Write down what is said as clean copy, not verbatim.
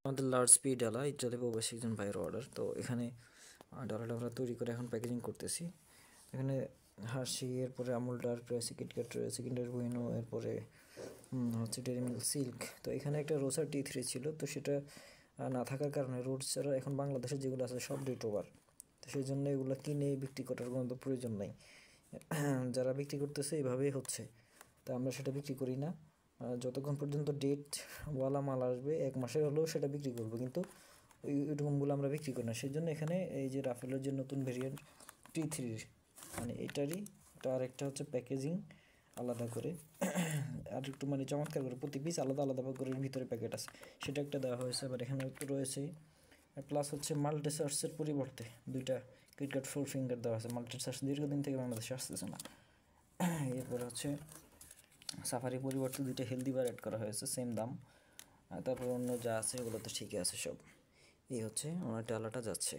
আমাদের লার্জ স্পি ডালা, ইটালি প্রবাসী একজন ভাইয়ের অর্ডার। তো এখানে ডালাটা আমরা তৈরি করে এখন প্যাকেজিং করতেছি। এখানে হার্শি, এরপরে আমুল ডার্ক রয়েছে, কিটক্যাট রয়েছে, কিন্ডার বুইনো, এরপরে হচ্ছে ডেইরি মিল্ক সিল্ক। তো এখানে একটা রোসার T3 ছিল, তো সেটা না থাকার কারণে রোড ছাড়া এখন বাংলাদেশে যেগুলো আছে সব রেট ওভার। তো সেই জন্য এগুলো কিনে বিক্রি করার কোনো তো প্রয়োজন নেই। যারা বিক্রি করতেছে এভাবেই হচ্ছে, তা আমরা সেটা বিক্রি করি না। যতক্ষণ পর্যন্ত ডেটওয়ালা মাল আসবে 1 মাসের হলেও সেটা বিক্রি করবো, কিন্তু ওইরকমগুলো আমরা বিক্রি করি না। সেই জন্য এখানে এই যে রাফেলের যে নতুন ভেরিয়েন্ট T3, মানে এটারই এটা আরেকটা হচ্ছে প্যাকেজিং আলাদা করে আর একটু মানে চমৎকার করে প্রতি পিস আলাদা আলাদা করে ভিতরে প্যাকেট আছে, সেটা একটা দেওয়া হয়েছে। আবার এখানে একটু রয়েছে প্লাস হচ্ছে মাল্টিসার্সের পরিবর্তে 2টা কিটক্যাট 4 ফিঙ্গার দেওয়া আছে। মাল্টিসার্স দীর্ঘদিন থেকে বাংলাদেশে আসতেছে না। এরপরে হচ্ছে সাফারি পরিবর্তে 2টা হেলদি বার অ্যাড করা হয়েছে, সেম দাম। তারপর অন্য যা আছে ওগুলো তো ঠিকই আছে সব। এই হচ্ছে ওনার ডালাটা যাচ্ছে।